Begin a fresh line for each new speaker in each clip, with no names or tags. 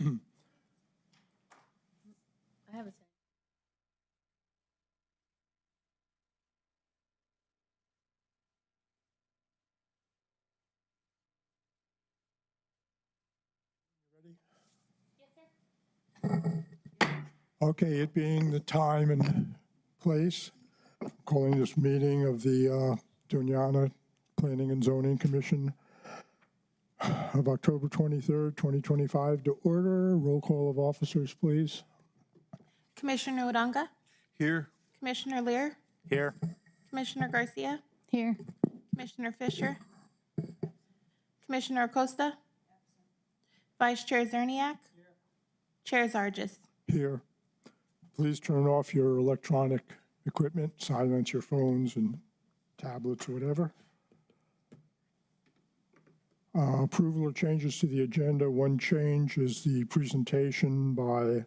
I have a second.
Okay, it being the time and place, calling this meeting of the Doña Planning and Zoning Commission of October 23rd, 2025 to order. Roll call of officers, please.
Commissioner Uranga,
Here.
Commissioner Lear,
Here.
Commissioner Garcia,
Here.
Commissioner Fisher, Commissioner Acosta, Vice Chair Zerniak, Chair Zargis.
Here. Please turn off your electronic equipment, silence your phones and tablets or whatever. Approval or changes to the agenda. One change is the presentation by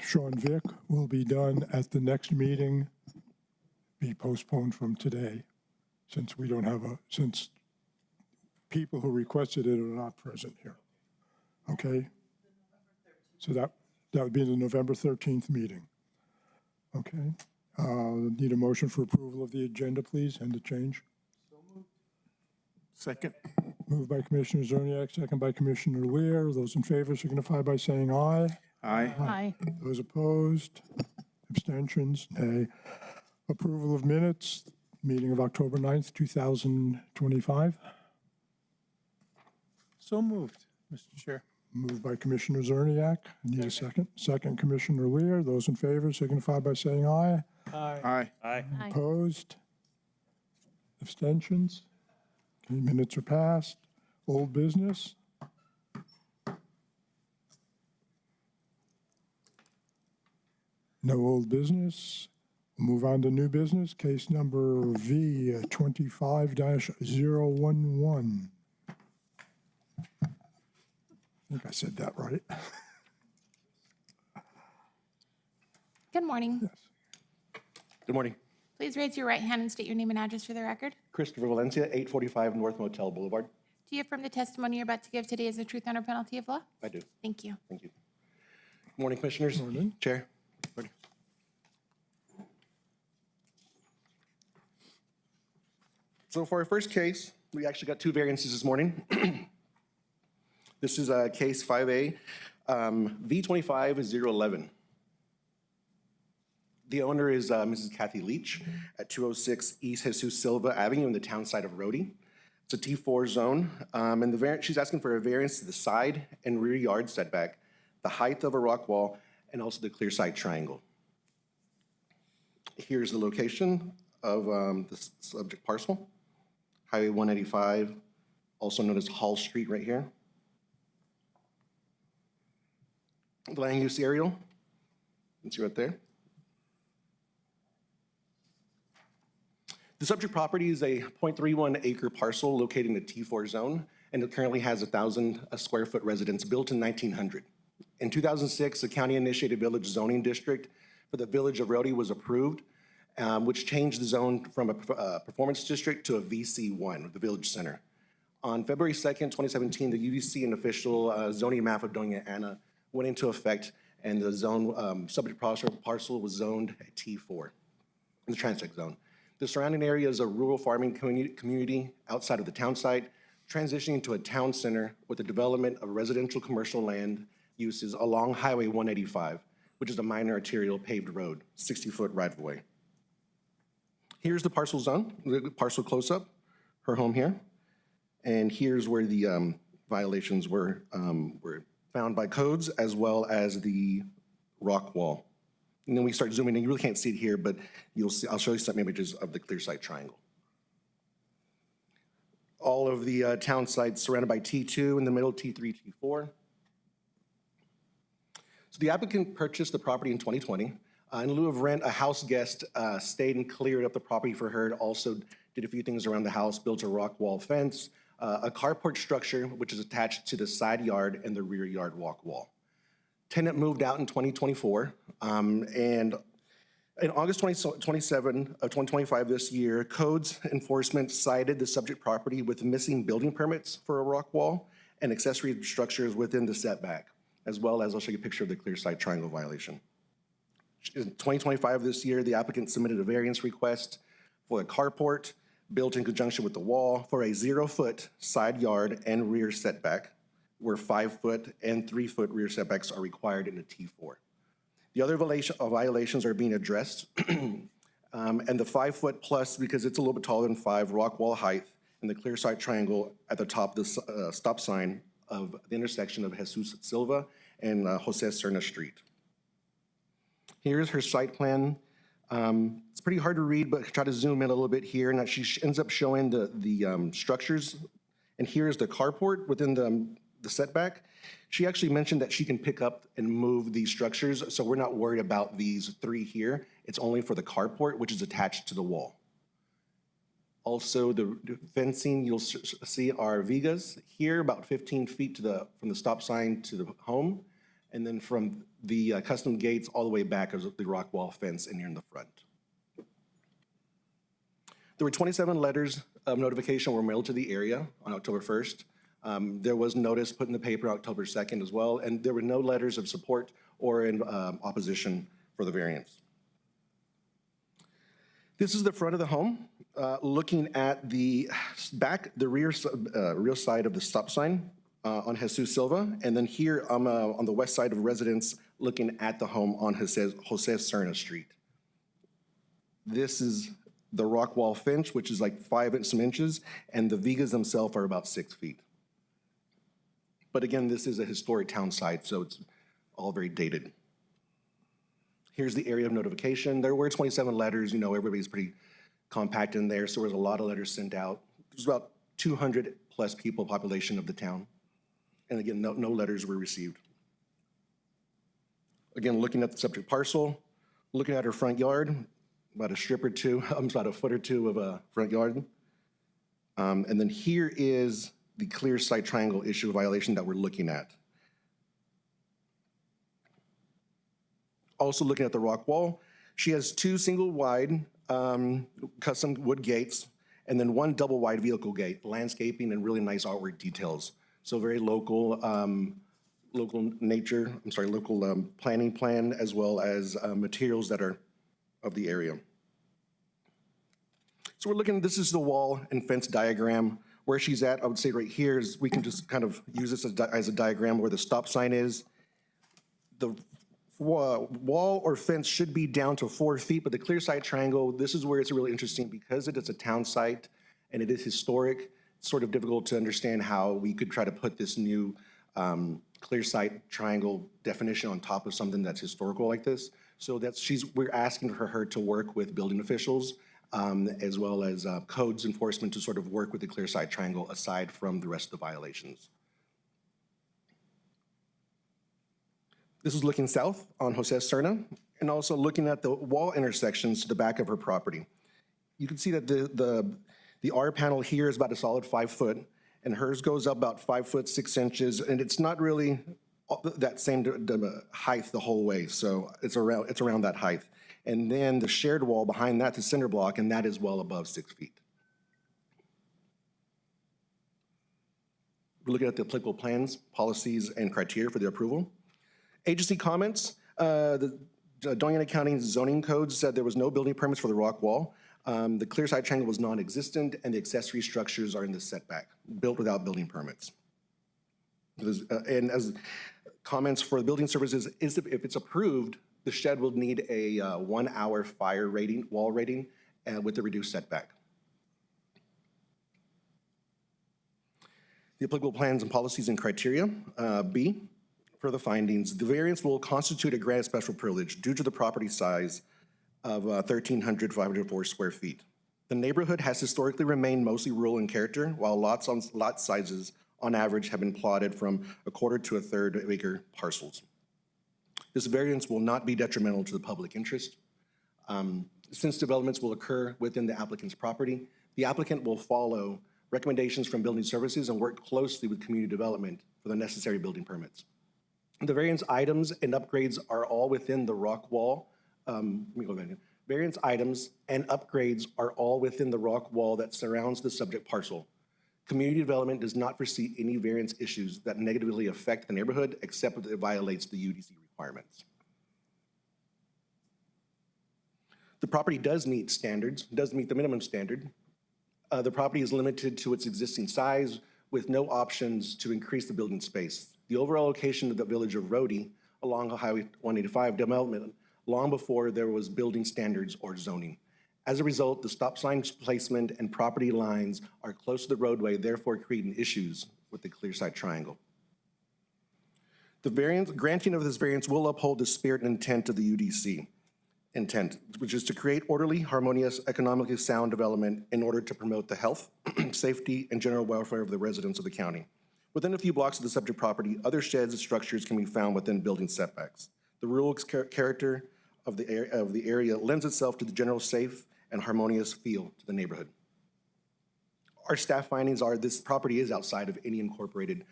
Sean Vick will be done at the next meeting, be postponed from today, since we don't have since people who requested it are not present here. Okay? So that would be the November 13th meeting. Okay? Need a motion for approval of the agenda, please, and the change.
Second.
Moved by Commissioner Zerniak, second by Commissioner Lear. Those in favor signify by saying aye.
Aye.
Aye.
Those opposed? Abstentions? Nay. Approval of minutes, meeting of October 9th, 2025.
So moved, Mr. Chair.
Moved by Commissioner Zerniak. Need a second. Second, Commissioner Lear. Those in favor signify by saying aye.
Aye. Aye.
Aye.
Opposed? Abstentions? Okay, minutes are passed. Old business? No old business. Move on to new business. Case number V 25-011. I think I said that right.
Good morning.
Yes.
Good morning.
Please raise your right hand and state your name and address for the record.
Christopher Valencia, 845 North Motel Boulevard.
Do you affirm the testimony you're about to give today is the truth under penalty of law?
I do.
Thank you.
Thank you. Good morning, Commissioners.
Morning.
Chair. Morning. So for our first case, we actually got two variances this morning. This is case 5A, V25-011. The owner is Mrs. Kathy Leach at 206 East Jesus Silva Avenue in the town side of Rhodey. It's a T4 zone, and she's asking for a variance to the side and rear yard setback, the height of a rock wall, and also the clear side triangle. Here's the location of the subject parcel, Highway 185, also known as Hall Street right here. The land use aerial, you can see right there. The subject property is a 0.31 acre parcel located in the T4 zone, and it currently has 1,000 square foot residence built in 1900. In 2006, the county-initiated village zoning district for the village of Rhodey was approved, which changed the zone from a performance district to a VC1, the village center. On February 2nd, 2017, the UDC and official zoning map of Doña went into effect, and the zone subject parcel was zoned at T4, in the transect zone. The surrounding area is a rural farming community outside of the town site, transitioning to a town center with the development of residential commercial land uses along Highway 185, which is a minor arterial paved road, 60-foot right-of-way. Here's the parcel zone, the parcel close-up, her home here. And here's where the violations were found by codes, as well as the rock wall. And then we start zooming in. You really can't see it here, but you'll see. I'll show you some images of the clear site triangle. All of the town sites surrounded by T2 in the middle, T3, T4. So the applicant purchased the property in 2020. In lieu of rent, a house guest stayed and cleared up the property for her. Also did a few things around the house, built a rock wall fence, a carport structure, which is attached to the side yard and the rear yard walk wall. Tenant moved out in 2024, and in August 27 of 2025 this year, codes enforcement cited the subject property with missing building permits for a rock wall and accessory structures within the setback, as well as I'll show you a picture of the clear side triangle violation. In 2025 this year, the applicant submitted a variance request for a carport built in conjunction with the wall for a 0-foot side yard and rear setback, where 5-foot and 3-foot rear setbacks are required in a T4. The other violations are being addressed, and the 5-foot plus, because it's a little bit taller than 5, rock wall height, and the clear side triangle at the top of the stop sign of the intersection of Jesus Silva and Jose Serna Street. Here's her site plan. It's pretty hard to read, but try to zoom in a little bit here. And she ends up showing the structures. And here's the carport within the setback. She actually mentioned that she can pick up and move these structures, so we're not worried about these 3 here. It's only for the carport, which is attached to the wall. Also, the fencing you'll see are vigas here, about 15 feet from the stop sign to the home, and then from the custom gates all the way back is the rock wall fence in here in the front. There were 27 letters of notification were mailed to the area on October 1st. There was notice put in the paper October 2nd as well, and there were no letters of support or in opposition for the variance. This is the front of the home, looking at the rear side of the stop sign on Jesus Silva, and then here on the west side of residence, looking at the home on Jose Serna Street. This is the rock wall fence, which is like 5 and some inches, and the vigas themselves are about 6 feet. But again, this is a historic town site, so it's all very dated. Here's the area of notification. There were 27 letters, everybody's pretty compact in there, so there was a lot of letters sent out. There's about 200 plus people population of the town. And again, no letters were received. Again, looking at the subject parcel, looking at her front yard, about a strip or two, about a foot or two of a front yard. And then here is the clear side triangle issue violation that we're looking at. Also looking at the rock wall, she has 2 single wide custom wood gates and then 1 double wide vehicle gate, landscaping and really nice artwork details. So very local planning plan as well as materials that are of the area. So we're looking, this is the wall and fence diagram. Where she's at, I would say right here is we can just kind of use this as a diagram where the stop sign is. The wall or fence should be down to 4 feet, but the clear side triangle, this is where it's really interesting because it is a town site and it is historic. It's sort of difficult to understand how we could try to put this new clear side triangle definition on top of something that's historical like this. So we're asking for her to work with building officials as well as codes enforcement to sort of work with the clear side triangle aside from the rest of the violations. This is looking south on Jose Serna and also looking at the wall intersections to the back of her property. You can see that the R panel here is about a solid 5 foot and hers goes up about 5 foot 6 inches, and it's not really that same height the whole way. So it's around that height. And then the shared wall behind that, the center block, and that is well above 6 feet. We're looking at the applicable plans, policies, and criteria for the approval. Agency comments, the Doña County zoning code said there was no building permits for the rock wall. The clear side triangle was non-existent, and the accessory structures are in the setback, built without building permits. And as comments for the building services, is if it's approved, the shed will need a 1-hour fire rating, wall rating, with the reduced setback. The applicable plans and policies and criteria, B, for the findings, the variance will constitute a granted special privilege due to the property size of 1,304 square feet. The neighborhood has historically remained mostly rural in character, while lot sizes on average have been plotted from 1/4 to 1/3 acre parcels. This variance will not be detrimental to the public interest. Since developments will occur within the applicant's property, the applicant will follow recommendations from building services and work closely with community development for the necessary building permits. The variance items and upgrades are all within the rock wall. Variance items and upgrades are all within the rock wall that surrounds the subject parcel. Community development does not foresee any variance issues that negatively affect the neighborhood except that it violates the UDC requirements. The property does meet standards, does meet the minimum standard. The property is limited to its existing size with no options to increase the building space. The overall location of the village of Rhodey along Highway 185 development long before there was building standards or zoning. As a result, the stop sign placement and property lines are close to the roadway, therefore creating issues with the clear sight triangle. The granting of this variance will uphold the spirit and intent of the UDC intent, which is to create orderly, harmonious, economically sound development in order to promote the health, safety, and general welfare of the residents of the county. Within a few blocks of the subject property, other sheds and structures can be found within building setbacks. The rural character of the area lends itself to the general safe and harmonious feel to the neighborhood. Our staff findings are this property is outside of any incorporated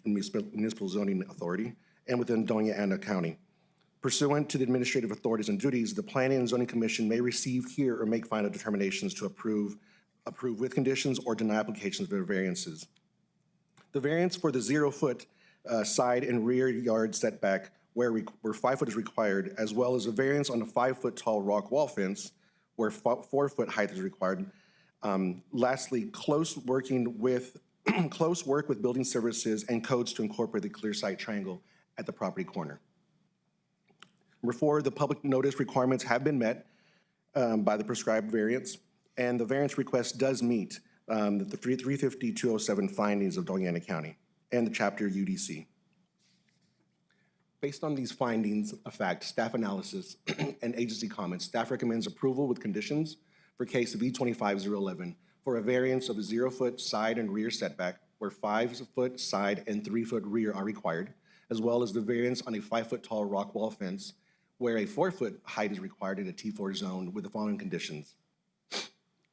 municipal zoning authority and within Doña Ana County. Pursuant to the administrative authorities and duties, the Planning and Zoning Commission may receive, hear, or make final determinations to approve with conditions or deny applications for variances. The variance for the 0-foot side and rear yard setback where 5 foot is required, as well as a variance on a 5-foot tall rock wall fence where 4-foot height is required. Lastly, close work with building services and codes to incorporate the clear sight triangle at the property corner. Number 4, the public notice requirements have been met by the prescribed variance, and the variance request does meet the 350-207 findings of Doña Ana County and the chapter UDC. Based on these findings of fact, staff analysis, and agency comments, staff recommends approval with conditions for case of E25011 for a variance of a 0-foot side and rear setback where 5-foot side and 3-foot rear are required, as well as the variance on a 5-foot tall rock wall fence where a 4-foot height is required in a T4 zone with the following conditions.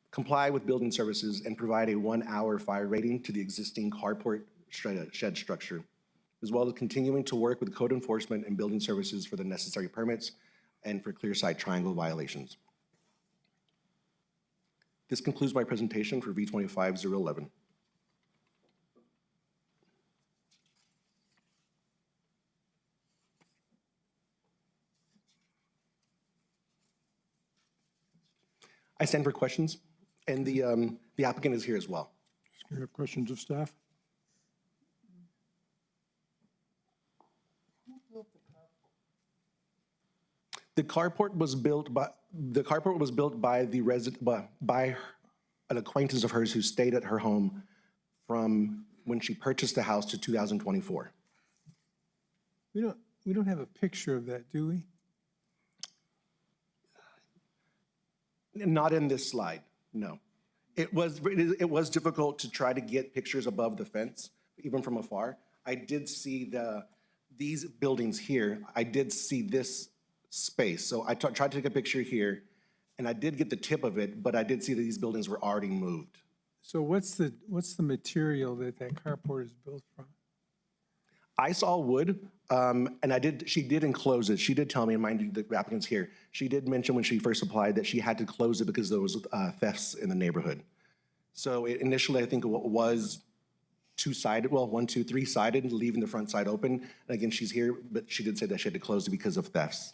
Comply with building services and provide a 1-hour fire rating to the existing carport shed structure, as well as continuing to work with code enforcement and building services for the necessary permits and for clear sight triangle violations. This concludes my presentation for V25011. I stand for questions, and the applicant is here as well.
Do you have questions of staff?
The carport was built by by an acquaintance of hers who stayed at her home from when she purchased the house to 2024.
We don't have a picture of that, do we?
Not in this slide, no. It was difficult to try to get pictures above the fence, even from afar. I did see these buildings here. I did see this space. So I tried to take a picture here, and I did get the tip of it, but I did see that these buildings were already moved.
So what's the material that carport is built from?
I saw wood, and she did enclose it. She did tell me, and mind you, the applicant's here, she did mention when she first applied that she had to close it because there was thefts in the neighborhood. So initially, I think it was two-sided, well, 1, 2, 3-sided, leaving the front side open. And again, she's here, but she did say that she had to close it because of thefts.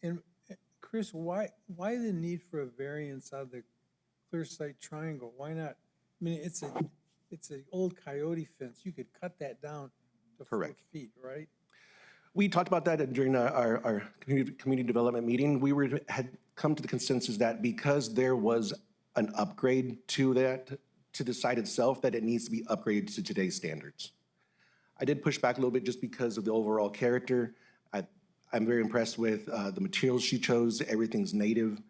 And Chris, why the need for a variance on the clear sight triangle? Why not? I mean, it's an old coyote fence. You could cut that down to 4 feet, right?
We talked about that during our community development meeting. We had come to the consensus that because there was an upgrade to the site itself, that it needs to be upgraded to today's standards. I did push back a little bit just because of the overall character. I'm very impressed with the materials she chose. Everything's native.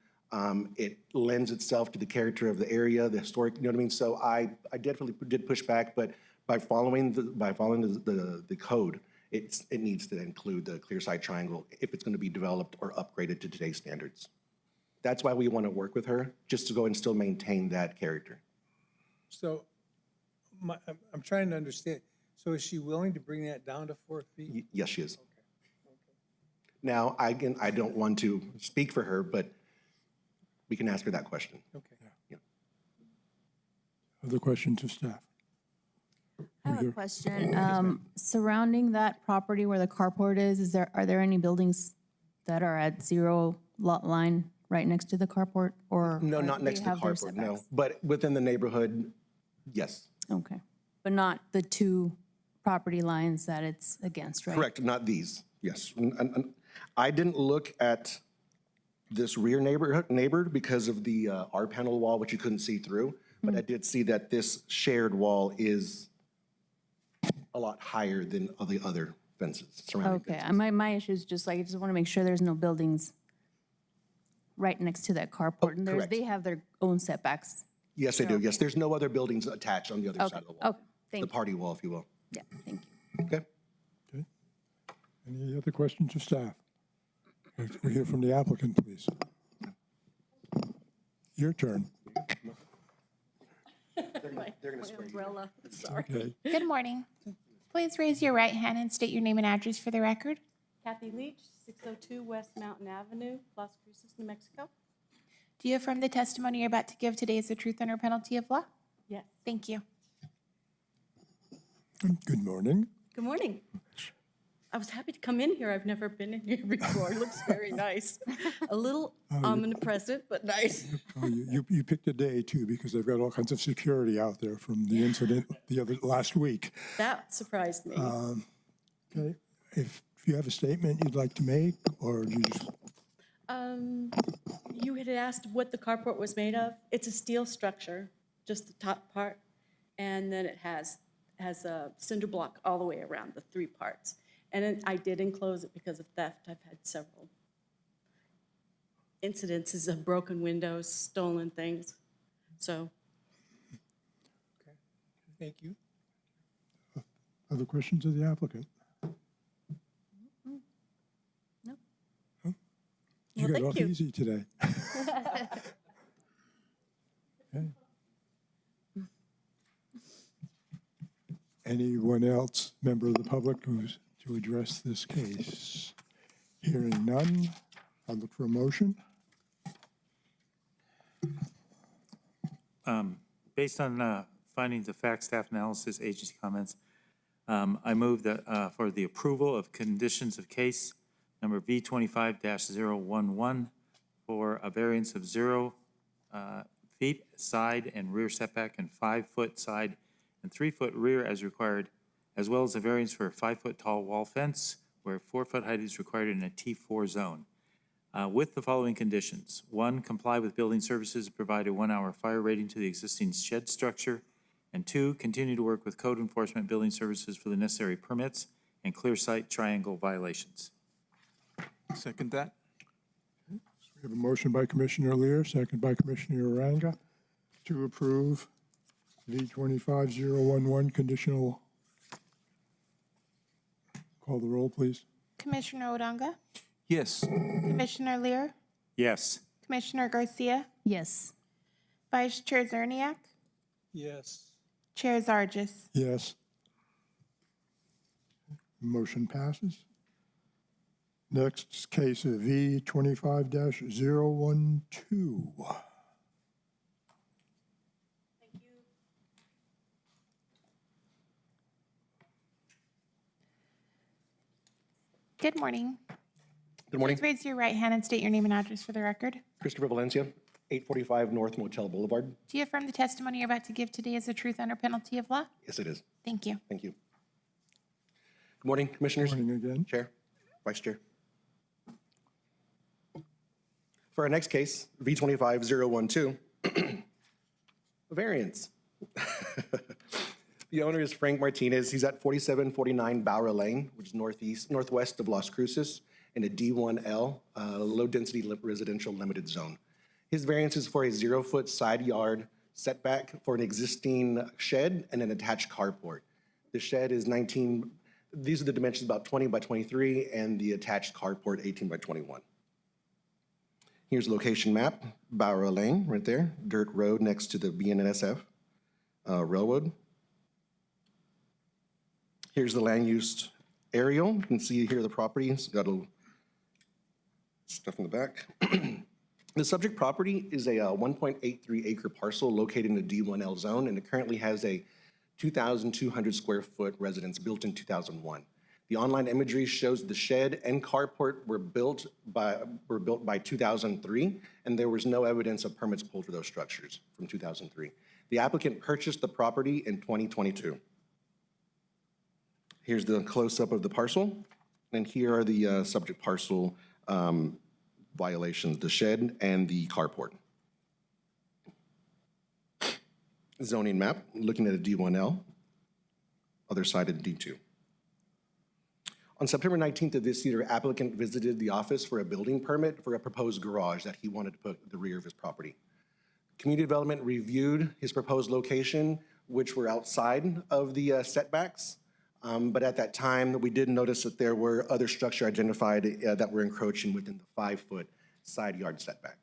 It lends itself to the character of the area, the historic, you know what I mean? So I definitely did push back, but by following the code, it needs to include the clear sight triangle if it's going to be developed or upgraded to today's standards. That's why we want to work with her, just to go and still maintain that character.
So I'm trying to understand. So is she willing to bring that down to 4 feet?
Yes, she is. Now, I don't want to speak for her, but we can ask her that question.
Okay.
Yeah.
Other questions of staff?
I have
Here.
a question. Surrounding that property where the carport is are there any buildings that are at zero lot line right next to the carport? Or
No,
or
not
do
next
they
to the
have their
carport, no.
setbacks?
But within the neighborhood, yes.
Okay, but not the two property lines that it's against, right?
Correct, not these, yes. I didn't look at this rear neighbor because of the R-panel wall, which you couldn't see through. But I did see that this shared wall is a lot higher than all the other fences, surrounding
Okay,
fences.
my issue is just like, I just want to make sure there's no buildings right next to that carport. And
correct.
they have their own setbacks.
Yes, they do, yes. There's no other buildings attached on the other side
Okay,
of the wall.
okay, thank
The
you.
party wall, if you will.
Yeah, thank you.
Okay?
Okay. Any other questions of staff? We hear from the applicant, please. Your turn.
They're gonna swear you.
Umbrella, sorry.
Okay.
Good morning. Please raise your right hand and state your name and address for the record.
Kathy Leach, 602 West Mountain Avenue, Las Cruces, New Mexico.
Do you affirm the testimony you're about to give today is the truth under penalty of law?
Yes.
Thank you.
Good morning.
Good morning. I was happy to come in here. I've never been in here before. It looks very nice. A little omnipresent, but nice.
Oh, you picked a day too, because they've got all kinds of security out there from the incident last week.
That surprised me.
Okay, if you have a statement you'd like to make, or you just,
You had asked what the carport was made of. It's a steel structure, just the top part, and then it has a cinder block all the way around the three parts. And then I did enclose it because of theft. I've had several incidences of broken windows, stolen things. So
Thank you.
other questions of the applicant?
No.
You
Well,
got
thank
off
you.
easy today. Okay. Anyone else, member of the public, who's to address this case? Hearing none, I'll look for a motion.
Based on findings of fact, staff analysis, agency comments, I move that for the approval of conditions of case number V25-011 for a variance of 0 feet side and rear setback and 5-foot side and 3-foot rear as required, as well as a variance for a 5-foot tall wall fence where 4-foot height is required in a T4 zone. With the following conditions. 1, comply with building services, provide a 1-hour fire rating to the existing shed structure. And 2, continue to work with code enforcement building services for the necessary permits and clear site triangle violations.
Second that?
We have a motion by Commissioner Lear, second by Commissioner Uranga, to approve V25011 conditional. Call the roll, please.
Commissioner Odanga,
Yes.
Commissioner Lear,
Yes.
Commissioner Garcia,
Yes.
Vice Chair Zerniak,
Yes.
Chair Zargis.
Yes. Motion passes. Next case of V25-012.
Good morning.
Good morning.
Please raise your right hand and state your name and address for the record.
Christopher Valencia, 845 North Motel Boulevard.
Do you affirm the testimony you're about to give today is the truth under penalty of law?
Yes, it is.
Thank you.
Thank you. Good morning, Commissioners.
Morning again.
Chair, Vice Chair. For our next case, V25012, a variance. The owner is Frank Martinez. He's at 4749 Bower Lane, which is northwest of Las Cruces, in a D1L, low-density residential limited zone. His variance is for a 0-foot side yard setback for an existing shed and an attached carport. The shed is 19, these are the dimensions, about 20 by 23, and the attached carport 18 by 21. Here's a location map, Bower Lane, right there, dirt road next to the BNSF railroad. Here's the land use aerial. You can see here the property. It's got a little stuff in the back. The subject property is a 1.83 acre parcel located in the D1L zone, and it currently has a 2,200 square foot residence built in 2001. The online imagery shows the shed and carport were built by 2003, and there was no evidence of permits pulled for those structures from 2003. The applicant purchased the property in 2022. Here's the close-up of the parcel, and here are the subject parcel violations, the shed and the carport. Zoning map, looking at a D1L, other side of D2. On September 19th of this year, applicant visited the office for a building permit for a proposed garage that he wanted to put at the rear of his property. Community Development reviewed his proposed location, which were outside of the setbacks. But at that time, we did notice that there were other structure identified that were encroaching within the 5-foot side yard setback.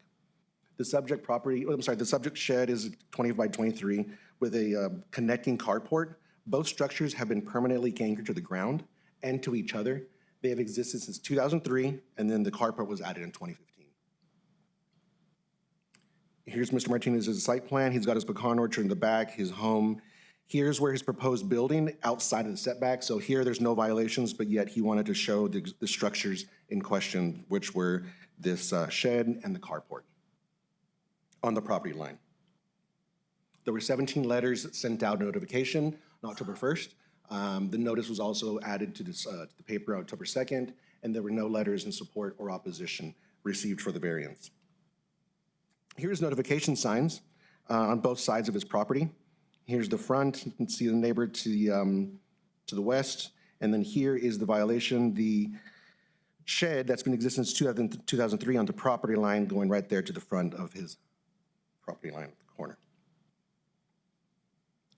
The subject the subject shed is 20 by 23 with a connecting carport. Both structures have been permanently anchored to the ground and to each other. They have existed since 2003, and then the carport was added in 2015. Here's Mr. Martinez's site plan. He's got his pecan orchard in the back, his home. Here's where his proposed building outside of the setback. So here there's no violations, but yet he wanted to show the structures in question, which were this shed and the carport on the property line. There were 17 letters sent out notification on October 1st. The notice was also added to the paper on October 2nd, and there were no letters in support or opposition received for the variance. Here's notification signs on both sides of his property. Here's the front. You can see the neighbor to the west, and then here is the violation, the shed that's been in existence since 2003 on the property line going right there to the front of his property line at the corner.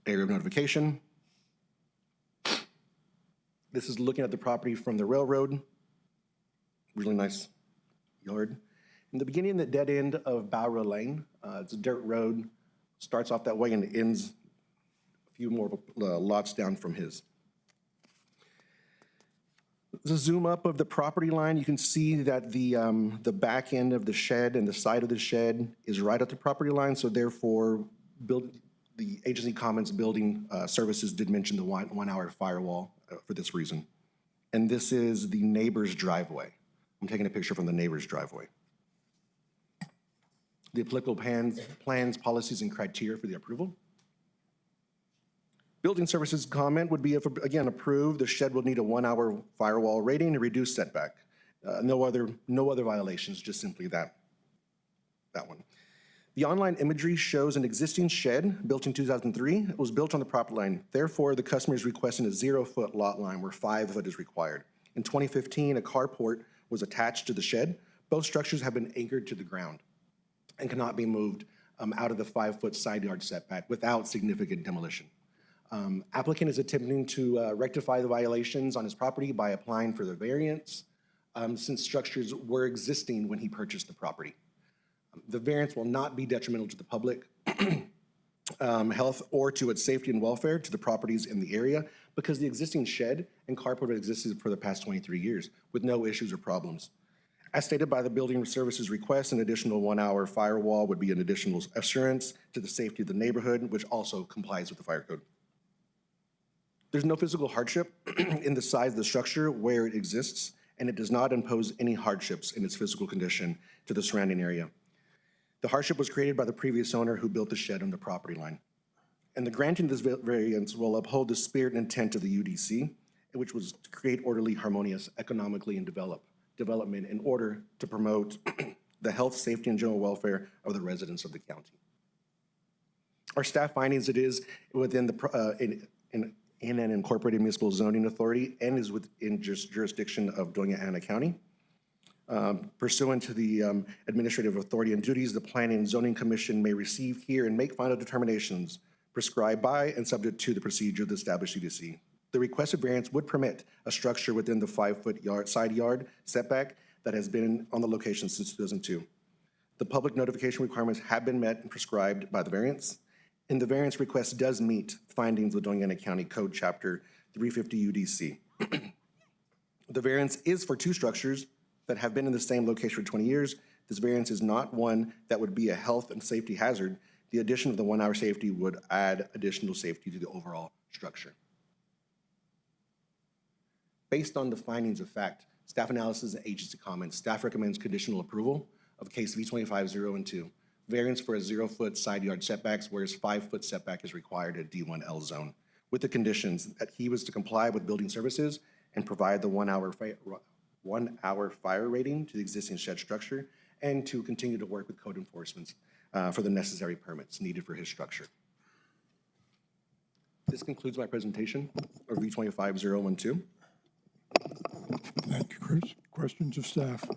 Area of notification. This is looking at the property from the railroad. Really nice yard. In the beginning, the dead end of Bowra Lane, it's a dirt road, starts off that way and ends a few more lots down from his. The zoom up of the property line, you can see that the back end of the shed and the side of the shed is right at the property line, so therefore the agency comments building services did mention the 1 hour firewall for this reason. And this is the neighbor's driveway. I'm taking a picture from the neighbor's driveway. The applicable plans, policies, and criteria for the approval. Building services comment would be if, again, approved, the shed will need a 1 hour firewall rating to reduce setback. No other violations, just simply that one. The online imagery shows an existing shed built in 2003. It was built on the property line. Therefore, the customer is requesting a 0-foot lot line where 5 foot is required. In 2015, a carport was attached to the shed. Both structures have been anchored to the ground and cannot be moved out of the 5-foot side yard setback without significant demolition. Applicant is attempting to rectify the violations on his property by applying for the variance since structures were existing when he purchased the property. The variance will not be detrimental to the public health or to its safety and welfare to the properties in the area because the existing shed and carport have existed for the past 23 years with no issues or problems. As stated by the building services request, an additional 1 hour firewall would be an additional assurance to the safety of the neighborhood, which also complies with the fire code. There's no physical hardship in the size of the structure where it exists, and it does not impose any hardships in its physical condition to the surrounding area. The hardship was created by the previous owner who built the shed on the property line. And the granting of this variance will uphold the spirit and intent of the UDC, which was to create orderly, harmonious, economically and development in order to promote the health, safety, and general welfare of the residents of the county. Our staff findings, it is within the in an incorporated municipal zoning authority and is within jurisdiction of Doña County. Pursuant to the administrative authority and duties, the Planning and Zoning Commission may receive, hear, and make final determinations prescribed by and subject to the procedure of the established UDC. The requested variance would permit a structure within the 5-foot side yard setback that has been on the location since 2002. The public notification requirements have been met and prescribed by the variance, and the variance request does meet findings of Doña County Code Chapter 350 UDC. The variance is for 2 structures that have been in the same location for 20 years. This variance is not one that would be a health and safety hazard. The addition of the 1 hour safety would add additional safety to the overall structure. Based on the findings of fact, staff analysis and agency comments, staff recommends conditional approval of case V25-012, variance for a 0-foot side yard setbacks, whereas 5-foot setback is required at D1L zone, with the conditions that he was to comply with building services and provide the 1 hour fire rating to the existing shed structure, and to continue to work with code enforcement for the necessary permits needed for his structure. This concludes my presentation of V25-012.
Thank you, Chris. Questions of staff?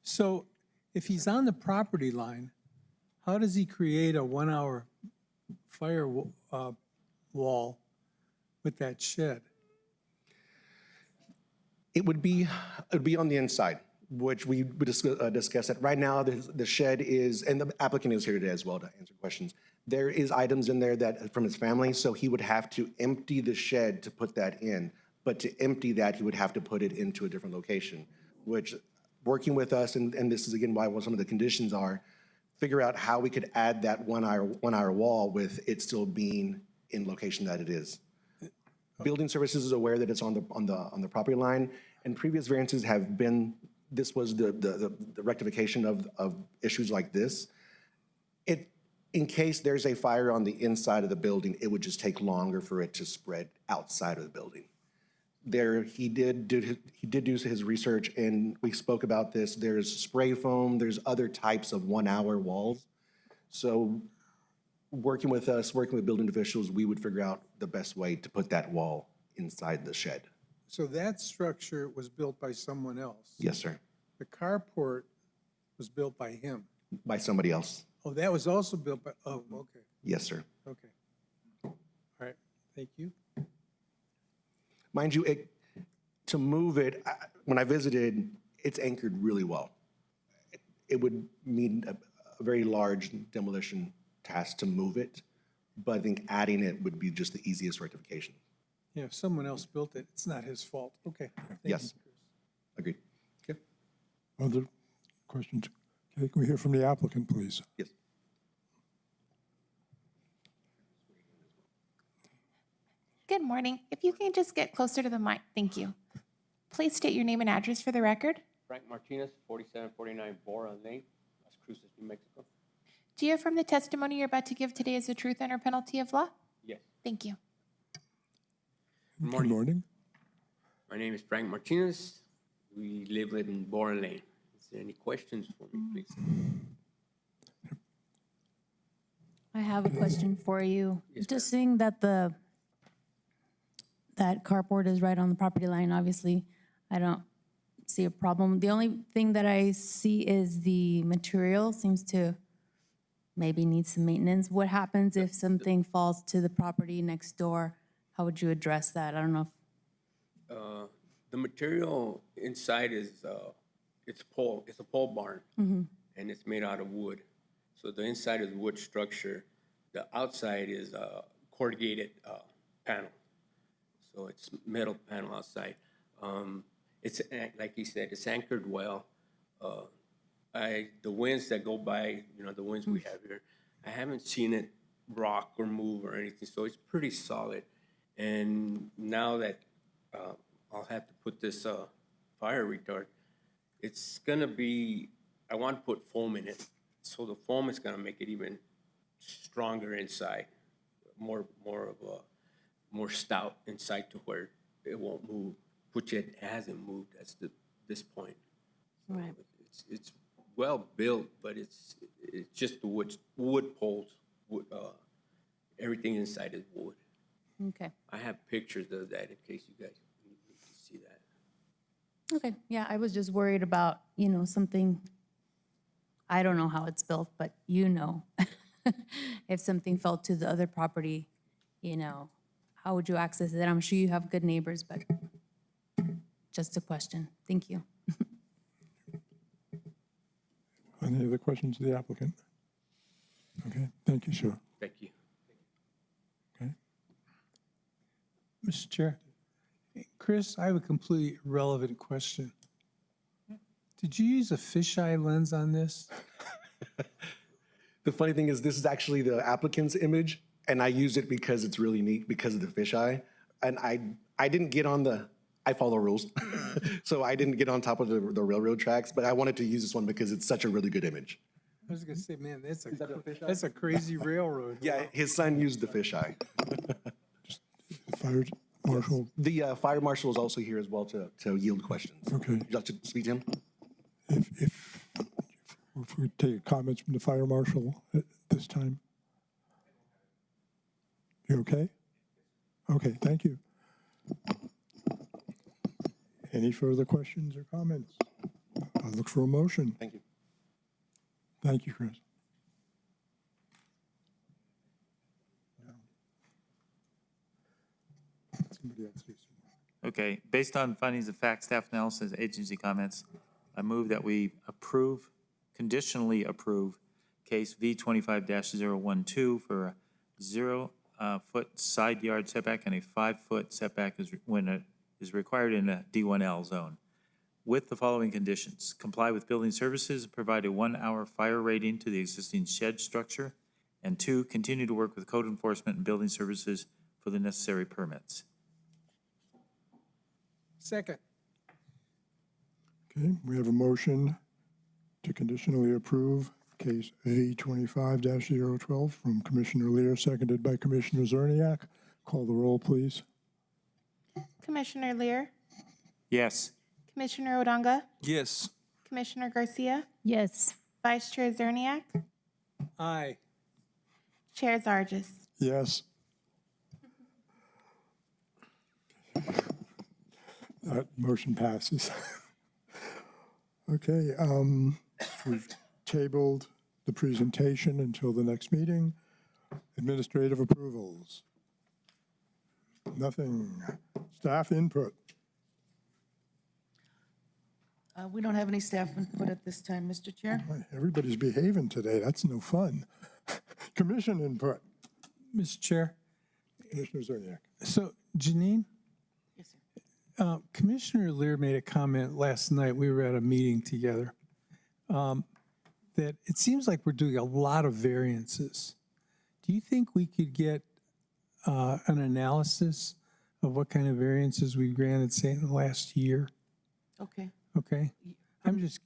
So if he's on the property line, how does he create a 1 hour fire wall with that shed?
It would be on the inside, which we would discuss that. Right now, the shed is, and the applicant is here today as well to answer questions. There is items in there that from his family, so he would have to empty the shed to put that in. But to empty that, he would have to put it into a different location, which working with us, and this is again why some of the conditions are, figure out how we could add that 1 hour wall with it still being in location that it is. Building Services is aware that it's on the property line, and previous variances have been, this was the rectification of issues like this. In case there's a fire on the inside of the building, it would just take longer for it to spread outside of the building. He did do his research, and we spoke about this. There's spray foam, there's other types of 1 hour walls. So working with us, working with building officials, we would figure out the best way to put that wall inside the shed.
So that structure was built by someone else?
Yes, sir.
The carport was built by him?
By somebody else.
Oh, that was also built by, oh, okay,
Yes, sir.
okay. All right, thank you.
Mind you, to move it, when I visited, it's anchored really well. It would mean a very large demolition task to move it, but I think adding it would be just the easiest rectification.
Yeah, if someone else built it, it's not his fault. Okay. Thank you,
Yes.
Chris.
Agreed. Okay.
Other questions? Okay, can we hear from the applicant, please?
Yes.
Good morning. If you can just get closer to the mic, thank you. Please state your name and address for the record.
Frank Martinez, 4749 Bora Lane, Las Cruces, New Mexico.
Do you affirm the testimony you're about to give today is the truth under penalty of law?
Yes.
Thank you.
Good morning.
My name is Frank Martinez. We live in Bora Lane. Is there any questions for me, please?
I have a question for you. Just seeing that that carport is right on the property line, obviously, I don't see a problem. The only thing that I see is the material seems to maybe need some maintenance. What happens if something falls to the property next door? How would you address that? I don't know.
The material inside is, it's a pole barn, and it's made out of wood. So the inside is wood structure. The outside is a corrugated panel. So it's metal panel outside. It's, like he said, it's anchored well. The winds that go by, the winds we have here, I haven't seen it rock or move or anything, so it's pretty solid. And now that I'll have to put this fire retard, it's gonna be, I want to put foam in it. So the foam is gonna make it even stronger inside, more stout inside to where it won't move, which it hasn't moved at this point.
Right.
It's well built, but it's just the wood poles. Everything inside is wood.
Okay.
I have pictures of that in case you guys need to see that.
Okay, yeah, I was just worried about, something, I don't know how it's built, but if something fell to the other property, how would you access it? I'm sure you have good neighbors, but just a question. Thank you.
Any other questions of the applicant? Okay, thank you, sir.
Thank you.
Okay.
Mr. Chair, Chris, I have a completely irrelevant question. Did you use a fisheye lens on this?
The funny thing is, this is actually the applicant's image, and I used it because it's really neat because of the fisheye. And I didn't get on I follow rules. So I didn't get on top of the railroad tracks, but I wanted to use this one because it's such a really good image.
I was gonna say, man, that's a crazy railroad.
Yeah, his son used the fisheye.
Fire Marshal,
The fire marshal is also here as well to yield questions.
okay.
Would you like to speak to him?
If we take comments from the fire marshal at this time. You okay? Okay, thank you. Any further questions or comments? I'll look for a motion.
Thank you.
Thank you, Chris. Somebody else needs to-
Okay, based on findings of fact, staff analysis, agency comments, I move that we approve, conditionally approve case V 25-012 for a 0-foot side yard setback and a 5-foot setback when it is required in a D1L zone. With the following conditions: comply with building services, provide a 1-hour fire rating to the existing shed structure, and 2, continue to work with code enforcement and building services for the necessary permits.
Second.
Okay, we have a motion to conditionally approve case V 25-012 from Commissioner Lear, seconded by Commissioner Zerniak. Call the roll, please.
Commissioner Lear,
Yes.
Commissioner Odanga,
Yes.
Commissioner Garcia,
Yes.
Vice Chair Zerniak,
Aye.
Chair Zargis.
Yes. That motion passes. Okay, we've tabled the presentation until the next meeting. Administrative approvals. Nothing. Staff input.
We don't have any staff input at this time, Mr. Chair.
Boy, everybody's behaving today. That's no fun. Commission input.
Mr. Chair,
Commissioner Zerniak.
so Janine,
Yes, sir.
Commissioner Lear made a comment last night, we were at a meeting together, that it seems like we're doing a lot of variances. Do you think we could get an analysis of what kind of variances we granted, say, in the last year?
Okay.
Okay? I'm just,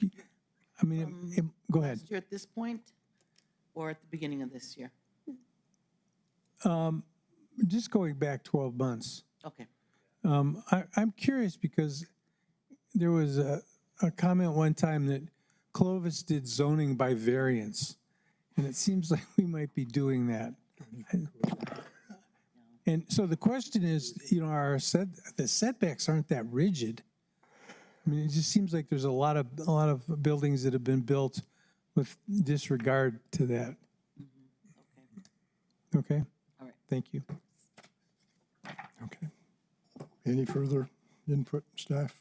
I mean, go ahead.
Last year at this point, or at the beginning of this year?
Just going back 12 months.
Okay.
I'm curious because there was a comment one time that Clovis did zoning by variance, and it seems like we might be doing that. And so the question is, the setbacks aren't that rigid. I mean, it just seems like there's a lot of buildings that have been built with disregard to that. Okay?
All right.
Thank you.
Okay. Any further input, staff,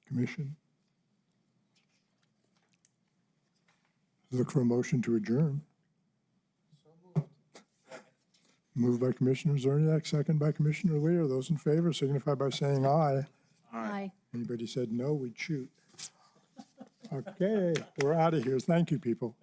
commission? Look for a motion to adjourn. Moved by Commissioner Zerniak, second by Commissioner Lear. Those in favor signify by saying aye.
Aye.
Anybody said no, we'd shoot. Okay, we're out of here. Thank you, people.